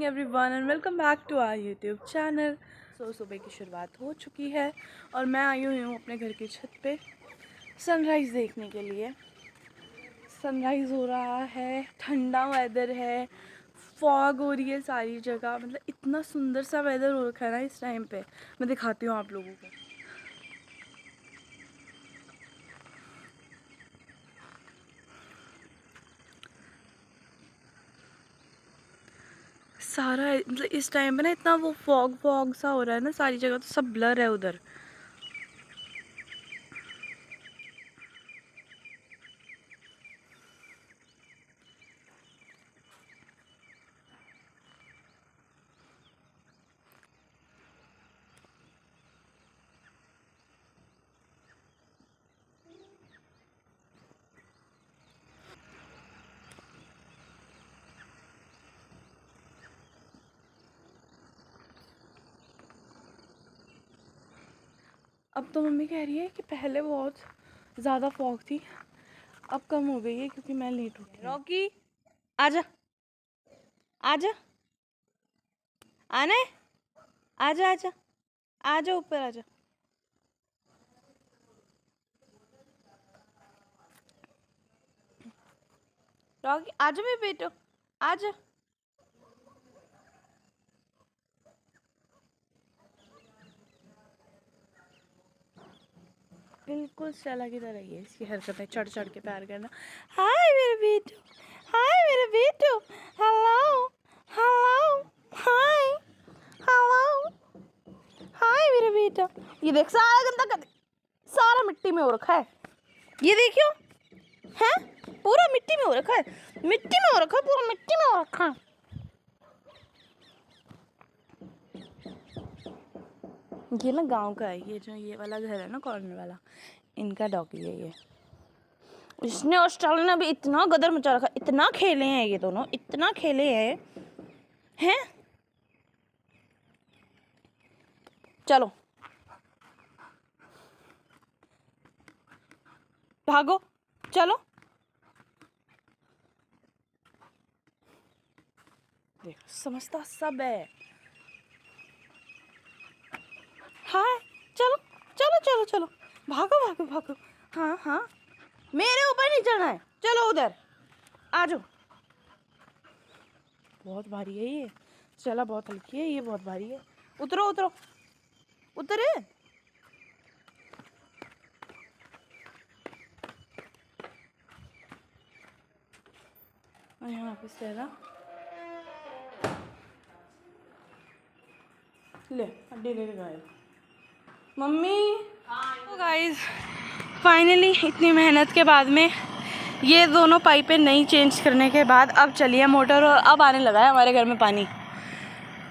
Everyone and welcome back to our YouTube channel. सुबह की शुरुआत हो चुकी है और मैं आई हुई हूँ अपने घर की छत पे सनराइज़ देखने के लिए। सनराइज़ हो रहा है, ठंडा वेदर है, फॉग हो रही है सारी जगह, मतलब इतना सुंदर सा वेदर हो रखा है ना इस टाइम पे। मैं दिखाती हूँ आप लोगों को। सारा मतलब इस टाइम पे ना इतना वो फॉग फॉग सा हो रहा है ना सारी जगह, तो सब ब्लर है उधर। अब तो मम्मी कह रही है कि पहले बहुत ज़्यादा फॉग थी, अब कम हो गई है क्योंकि मैं लेट उठी। रॉकी आजा आजा, आने आजा आजा आजा, ऊपर आजा। रॉकी आजा मेरे बेटो, आजा। बिल्कुल स्टेला की तरह ही है इसकी हरकतें, चढ़ चढ़ के प्यार करना। हाय मेरे बेटो, हाय मेरे बेटो, हेलो हेलो, हाय हेलो, हाय मेरे बेटा। ये देख सारा गंदा कर, सारा मिट्टी में हो रखा है, ये देखियो है, पूरा मिट्टी में हो रखा है, मिट्टी में हो रखा है, पूरा मिट्टी में हो रखा है। ये ना गांव का है, ये जो ये वाला घर है ना कॉर्नर वाला, इनका डॉगी है ये। इसने और स्टाल ने भी इतना गदर मचा रखा, इतना खेले हैं ये दोनों, इतना खेले हैं। चलो भागो, चलो। देखो समझता सब है। हाय चलो चलो चलो चलो, भागो भागो भागो। हाँ हाँ, मेरे ऊपर नहीं चढ़ना है, चलो उधर आ जाओ। बहुत भारी है ये, चला बहुत हल्की है, ये बहुत भारी है। उतरो उतरो, उतरे। और यहाँ पे सेरा ले अड्डी ले गए मम्मी। तो गाइस फाइनली इतनी मेहनत के बाद में ये दोनों पाइपें नहीं चेंज करने के बाद अब चली है मोटर, और अब आने लगा है हमारे घर में पानी।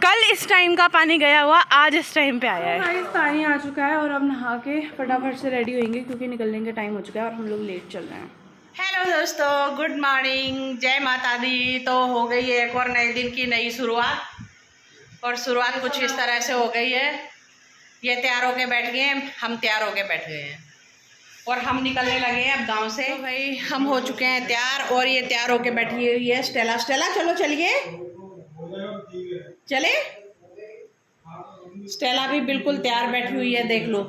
कल इस टाइम का पानी गया हुआ, आज इस टाइम पे आया है। गाइस पानी आ चुका है और अब नहा के फटाफट से रेडी होंगे क्योंकि निकलने का टाइम हो चुका है और हम लोग लेट चल रहे हैं। हेलो दोस्तों, गुड मॉर्निंग, जय माता दी। तो हो गई है एक और नए दिन की नई शुरुआत, और शुरुआत कुछ इस तरह से हो गई है। ये तैयार होके बैठ गए हैं, हम तैयार होके बैठ गए हैं और हम निकलने लगे हैं अब गांव से। तो भाई हम हो चुके हैं तैयार और ये तैयार होके बैठी हुई है स्टेला। स्टेला चलो चलिए, चले। स्टेला भी बिल्कुल तैयार बैठी हुई है, देख लो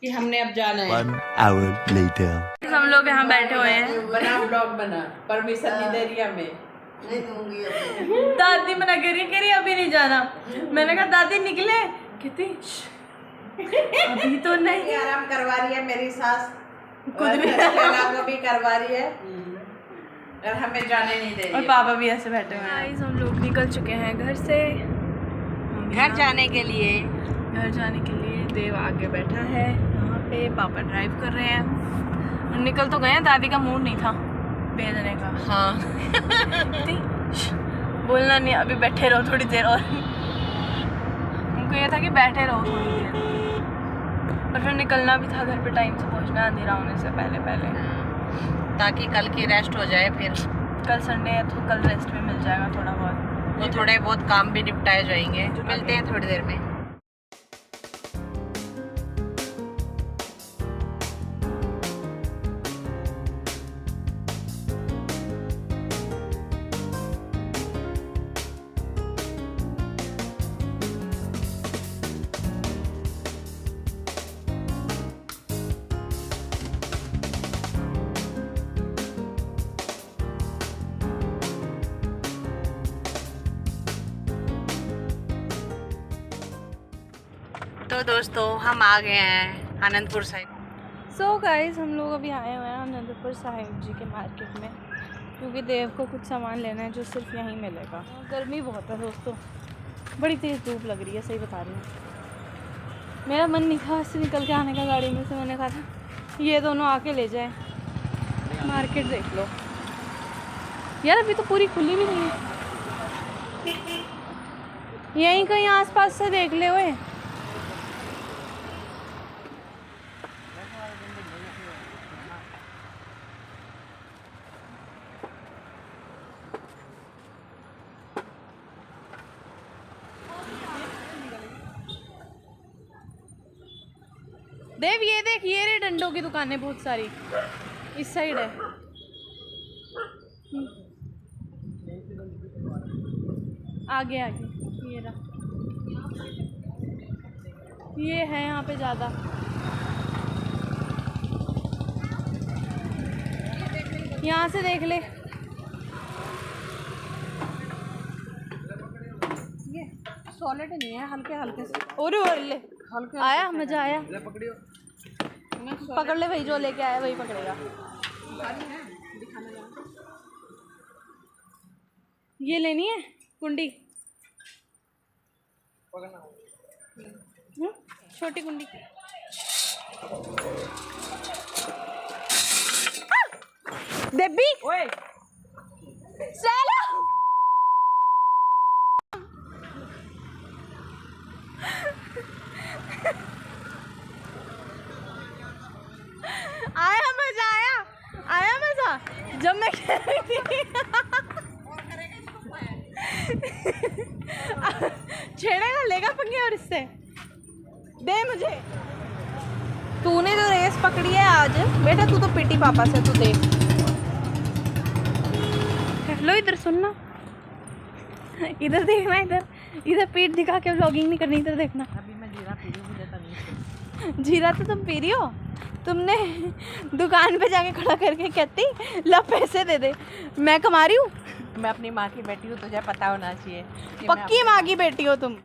कि हमने अब जाना है। 1 hour later. हम लोग यहाँ बैठे हुए हैं। बना ब्लॉग बना, परमिशन नहीं दे रही हमें। नहीं दूंगी अभी। दादी मना कह रही अभी नहीं जाना। मैंने कहा दादी निकले, कहती अभी तो नहीं। आराम करवा रही है मेरी सास, खुद भी को भी करवा रही है और हमें जाने नहीं दे रही और है। पापा भी ऐसे बैठे हुए हैं। गाइस हम लोग निकल चुके हैं घर से, घर जाने के लिए। घर जाने के लिए देव आगे बैठा है यहाँ पे, पापा ड्राइव कर रहे हैं। निकल तो गए हैं, दादी का मूड नहीं था भेजने का। हाँ बोलना नहीं, अभी बैठे रहो थोड़ी देर और। उनको ये था कि बैठे रहो थोड़ी देर, और फिर निकलना भी था घर पे, टाइम से पहुंचना है अंधेरा होने से पहले पहले, ताकि कल की रेस्ट हो जाए। फिर कल संडे है तो कल रेस्ट भी मिल जाएगा थोड़ा बहुत, तो थोड़े बहुत काम भी निपटाए जाएंगे। मिलते हैं थोड़ी देर में। तो दोस्तों हम आ गए हैं आनंदपुर साहिब। सो गाइस हम लोग अभी आए हुए हैं आनंदपुर साहिब जी के मार्केट में, क्योंकि देव को कुछ सामान लेना है जो सिर्फ यहीं मिलेगा। गर्मी बहुत है दोस्तों, बड़ी तेज़ धूप लग रही है, सही बता रही हूँ। मेरा मन नहीं था इससे निकल के आने का गाड़ी में से, मैंने कहा था ये दोनों आके ले जाए। मार्केट देख लो यार, अभी तो पूरी खुली भी नहीं है। यहीं कहीं आसपास से देख ले ओए। देव ये देख, ये रे डंडों की दुकानें बहुत सारी इस साइड है। आगे आगे ये रहा, ये है यहाँ पे ज़्यादा। यहाँ से देख ले, ये सॉलिड नहीं है, हल्के हल्के से। और ले हल्के आया, मजा आया। पकड़ ले भाई, जो लेके आया वही पकड़ेगा। ये लेनी है कुंडी, छोटी कुंडी। देबी ओए चलो। आया मजा, आया मजा जब मैं कह रही थी। छेड़ेगा, लेगा पंगे और इससे दे मुझे। तूने जो रेस पकड़ी है आज बेटा, तू तो पिटी पापा से, तू देख। लो इधर सुनना, इधर देखना, इधर पीठ दिखा के व्लॉगिंग नहीं करनी, इधर देखना। अभी मैं जीरा पी रही हूँ, मुझे तमीज़ से। जीरा तो तुम पी रही हो, तुमने दुकान पे जाके खड़ा करके कहती ला पैसे दे दे, मैं कमा रही हूँ। मैं अपनी माँ की बेटी हूँ, तुझे पता होना चाहिए। पक्की माँ की बेटी हो तुम।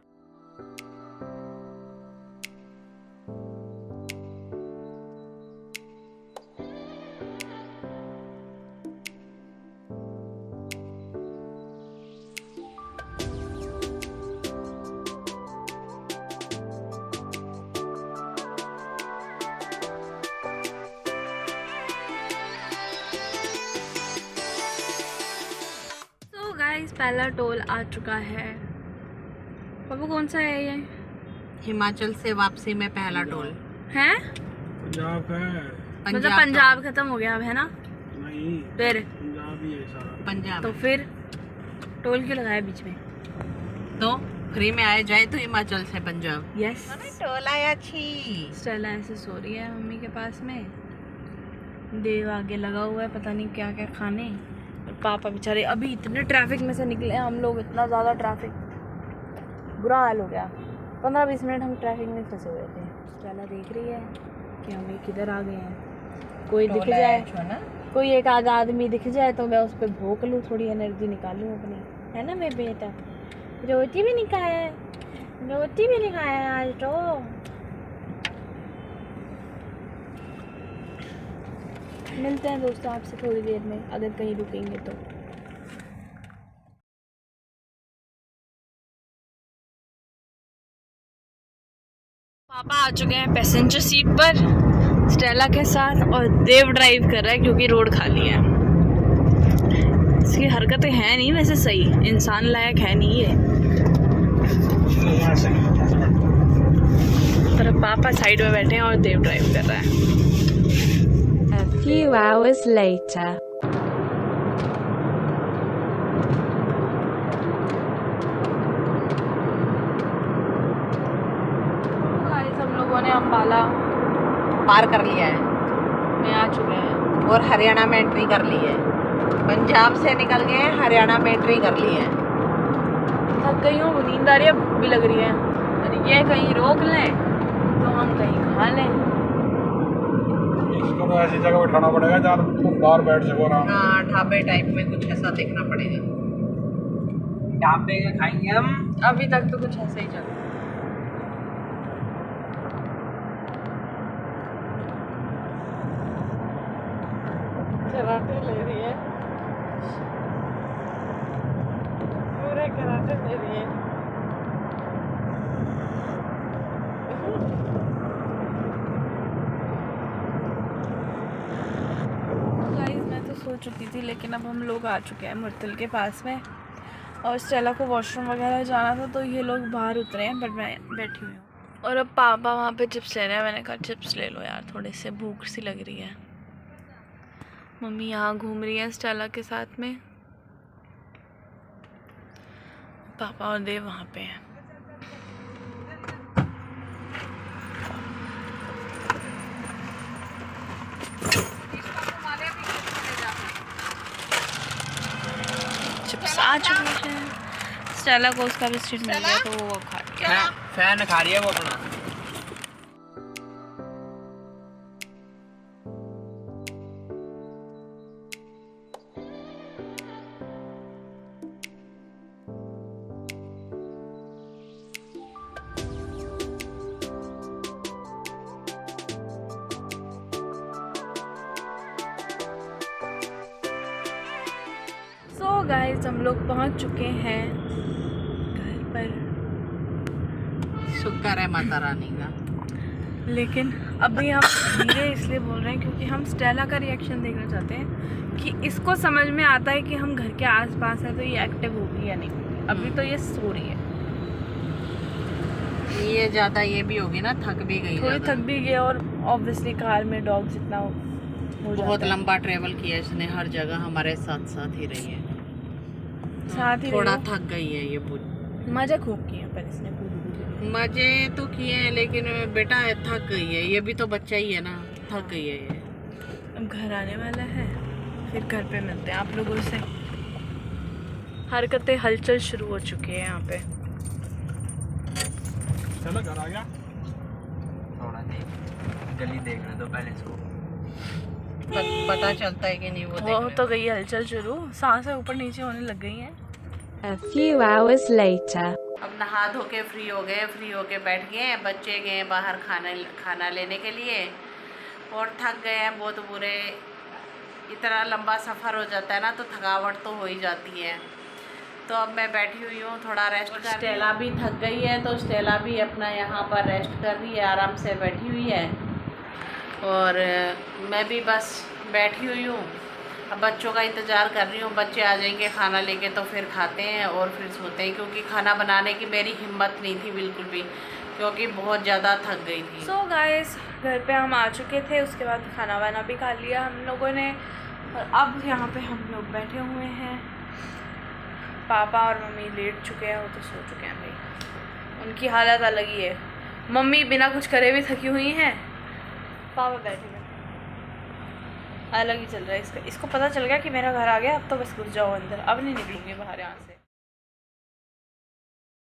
गाइस पहला टोल आ चुका है। बाबू कौन सा है ये? हिमाचल से वापसी में पहला टोल है। पंजाब का है। मतलब पंजाब खत्म हो गया अब, है ना? नहीं, फिर पंजाब ही है सारा। पंजाब तो फिर टोल क्यों लगाया बीच में? तो फ्री में आए जाए तो हिमाचल से पंजाब। यस, टोल आया छी। स्टेला ऐसे सो रही है मम्मी के पास में, देव आगे लगा हुआ है पता नहीं क्या क्या खाने, और पापा बेचारे अभी इतने ट्रैफिक में से निकले हम लोग, इतना ज़्यादा ट्रैफिक, बुरा हाल हो गया। 15-20 मिनट हम ट्रैफिक में फंसे हुए थे। स्टेला देख रही है कि हम किधर आ गए हैं। कोई दिख जाए, कोई एक आधा आदमी दिख जाए तो मैं उस पर भोंक लूँ, थोड़ी एनर्जी निकालूँ अपनी, है ना मेरे बेटा? रोटी भी नहीं खाया है, रोटी भी नहीं खाया है आज तो। मिलते हैं दोस्तों आपसे थोड़ी देर में, अगर कहीं रुकेंगे तो। पापा आ चुके हैं पैसेंजर सीट पर स्टेला के साथ, और देव ड्राइव कर रहा है क्योंकि रोड खाली है। इसकी हरकतें हैं नहीं वैसे सही, इंसान लायक है नहीं ये। तरफ पापा साइड में बैठे हैं और देव ड्राइव कर रहा है। A few hours later. हम लोगों ने अम्बाला पार कर लिया है में आ चुके हैं और हरियाणा में एंट्री कर ली है। पंजाब से निकल गए हैं, हरियाणा में एंट्री कर ली है। थक गई हूँ, नींद आ रही है, भूख भी लग रही है, और ये कहीं रोक लें तो हम कहीं खा लें। इसको तो ऐसी जगह बैठाना पड़ेगा जहाँ तुम बाहर बैठ सको आराम से। हाँ, ढाबे टाइप में कुछ ऐसा देखना पड़ेगा। ढाबे का खाएंगे हम। अभी तक तो कुछ ऐसा ही चल रहा है। कराटे ले रही है, पूरे कराटे ले रही है। गाइस मैं तो सो चुकी थी, लेकिन अब हम लोग आ चुके हैं मुर्तल के पास में, और स्टेला को वॉशरूम वगैरह जाना था तो ये लोग बाहर उतरे हैं, बट मैं बैठी हुई हूँ। और अब पापा वहाँ पे चिप्स ले रहे हैं। मैंने कहा चिप्स ले लो यार, थोड़े से भूख सी लग रही है। मम्मी यहाँ घूम रही है स्टेला के साथ में, पापा और देव वहाँ पे हैं। चिप्स आ चुके हैं। स्टेला को उसका बिस्किट मिल गया तो वो खा लिया। फैन खा रही है वो अपना। सो गाइस हम लोग पहुंच चुके हैं घर पर, शुक्र है माता रानी का। लेकिन अभी हम धीरे इसलिए बोल रहे हैं क्योंकि हम स्टेला का रिएक्शन देखना चाहते हैं कि इसको समझ में आता है कि हम घर के आसपास हैं तो ये एक्टिव होगी या नहीं होगी। अभी तो ये सो रही है, ये ज़्यादा ये भी होगी ना, थक भी गई, थोड़ी थक भी गई, और ऑब्वियसली कार में डॉग जितना हो बहुत लंबा ट्रेवल किया इसने, हर जगह हमारे साथ साथ ही रही है, साथ ही थोड़ा रही थक गई है ये मजा खूब किया पर इसने पूरी। मजे तो किए हैं, लेकिन बेटा थक गई है, ये भी तो बच्चा ही है ना, थक गई है ये। अब घर आने वाला है, फिर घर पे मिलते हैं आप लोगों से। हरकतें हलचल शुरू हो चुकी है यहाँ पे। चलो घर आ गया। थोड़ा देख, गली देखने दो पहले इसको। पता चलता है कि नहीं वो हो तो गई हलचल शुरू, सांसें ऊपर नीचे होने लग गई हैं। A few hours later. अब नहा धो के फ्री हो गए, फ्री होके बैठ गए हैं, बच्चे गए बाहर खाना लेने के लिए, और थक गए हैं बहुत बुरे। इतना लंबा सफ़र हो जाता है ना तो थकावट तो हो ही जाती है। तो अब मैं बैठी हुई हूँ, थोड़ा रेस्ट कर। स्टेला भी थक गई है तो स्टेला भी अपना यहाँ पर रेस्ट कर रही है, आराम से बैठी हुई है, और मैं भी बस बैठी हुई हूँ। अब बच्चों का इंतज़ार कर रही हूँ, बच्चे आ जाएंगे खाना लेके तो फिर खाते हैं और फिर सोते हैं, क्योंकि खाना बनाने की मेरी हिम्मत नहीं थी बिल्कुल भी, क्योंकि बहुत ज़्यादा थक गई थी। सो गाइस घर पे हम आ चुके थे, उसके बाद खाना वाना भी खा लिया हम लोगों ने, और अब यहाँ पे हम लोग बैठे हुए हैं। पापा और मम्मी लेट चुके हैं, वो तो सो चुके हैं भाई, उनकी हालत अलग ही है। मम्मी बिना कुछ करे भी थकी हुई हैं, पापा बैठे हुए अलग ही चल रहा है इसका। इसको पता चल गया कि मेरा घर आ गया, अब तो बस घुस जाओ अंदर, अब नहीं निकलूंगी बाहर यहाँ से।